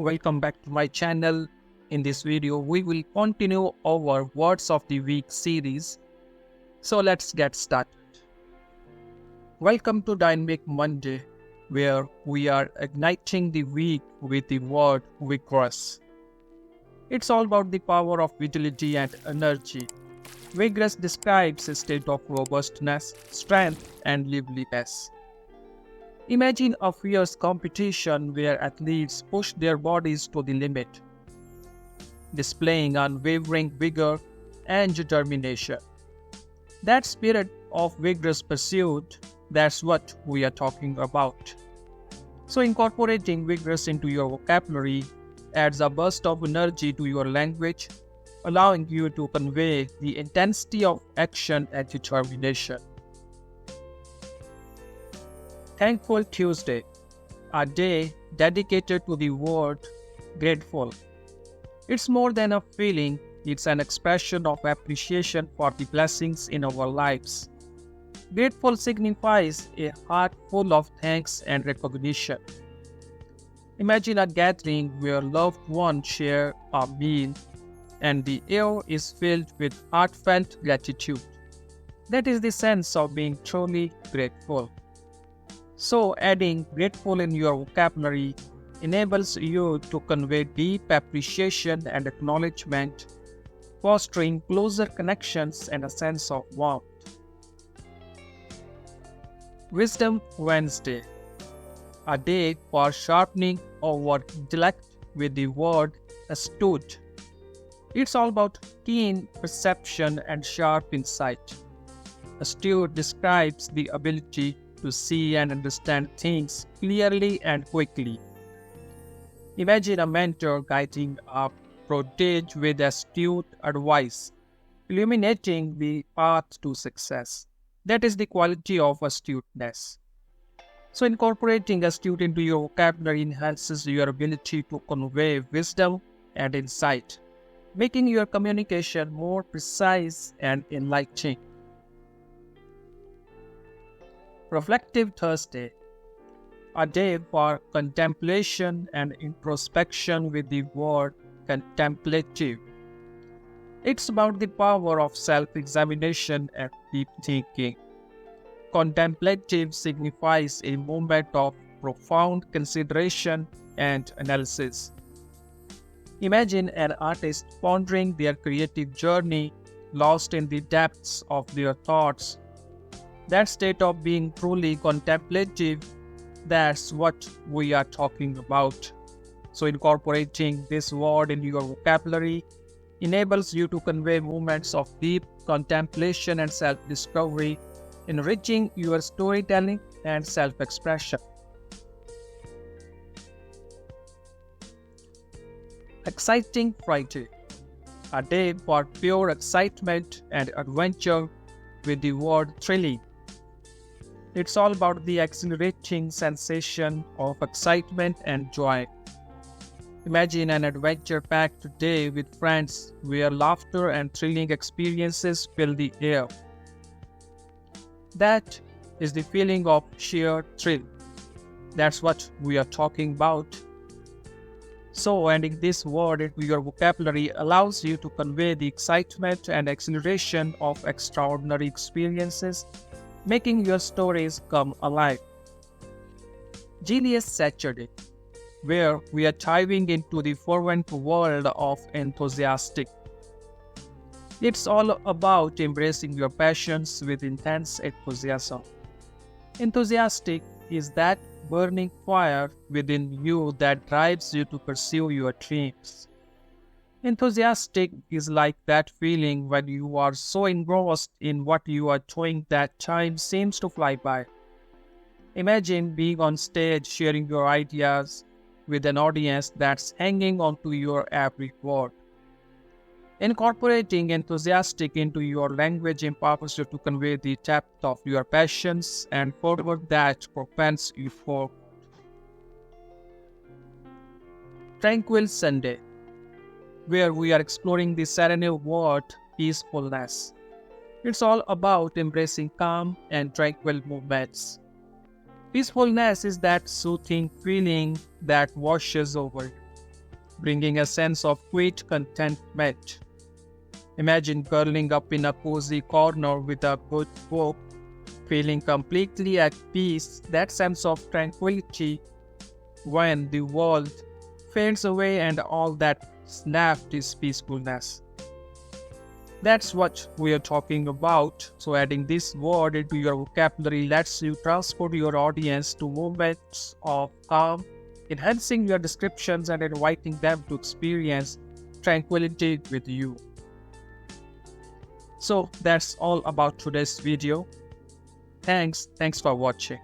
welcome back to my channel. In this video, we will continue our Words of the Week series. So let's get started. Welcome to Dynamic Monday, where we are igniting the week with the word vigorous. It's all about the power of vitality and energy. Vigorous describes a state of robustness, strength, and liveliness. Imagine a fierce competition where athletes push their bodies to the limit, displaying unwavering vigor and determination. That spirit of vigorous pursuit, that's what we are talking about. So incorporating vigorous into your vocabulary adds a burst of energy to your language, allowing you to convey the intensity of action and determination. Thankful Tuesday, a day dedicated to the word grateful. It's more than a feeling, it's an expression of appreciation for the blessings in our lives. Grateful signifies a heart full of thanks and recognition. Imagine a gathering where loved ones share a meal and the air is filled with heartfelt gratitude. That is the sense of being truly grateful. So, adding grateful in your vocabulary enables you to convey deep appreciation and acknowledgement, fostering closer connections and a sense of warmth. Wisdom Wednesday, a day for sharpening our intellect with the word astute. It's all about keen perception and sharp insight. Astute describes the ability to see and understand things clearly and quickly. Imagine a mentor guiding a protege with astute advice, illuminating the path to success. That is the quality of astuteness. So incorporating astute into your vocabulary enhances your ability to convey wisdom and insight, making your communication more precise and enlightening. Reflective Thursday, a day for contemplation and introspection with the word contemplative. It's about the power of self-examination and deep thinking. Contemplative signifies a moment of profound consideration and analysis. Imagine an artist pondering their creative journey, lost in the depths of their thoughts. That state of being truly contemplative, that's what we are talking about. So incorporating this word in your vocabulary enables you to convey moments of deep contemplation and self-discovery, enriching your storytelling and self-expression. Exciting Friday, a day for pure excitement and adventure with the word thrilling. It's all about the exhilarating sensation of excitement and joy. Imagine an adventure-packed day with friends where laughter and thrilling experiences fill the air. That is the feeling of sheer thrill. That's what we are talking about. So, adding this word into your vocabulary allows you to convey the excitement and exhilaration of extraordinary experiences, making your stories come alive. Zealous Saturday, where we are diving into the fervent world of enthusiastic. It's all about embracing your passions with intense enthusiasm. Enthusiastic is that burning fire within you that drives you to pursue your dreams. Enthusiastic is like that feeling when you are so engrossed in what you are doing that time seems to fly by. Imagine being on stage sharing your ideas with an audience that's hanging on to your every word. Incorporating enthusiastic into your language empowers you to convey the depth of your passions and further that propels you forward. Tranquil Sunday, where we are exploring the serene word peacefulness. It's all about embracing calm and tranquil moments. Peacefulness is that soothing feeling that washes over you, bringing a sense of quiet contentment. Imagine curling up in a cozy corner with a good book, feeling completely at peace. That sense of tranquility when the world fades away and all that left is peacefulness. That's what we are talking about. So adding this word into your vocabulary lets you transport your audience to moments of calm, enhancing your descriptions and inviting them to experience tranquility with you. So that's all about today's video. Thanks for watching.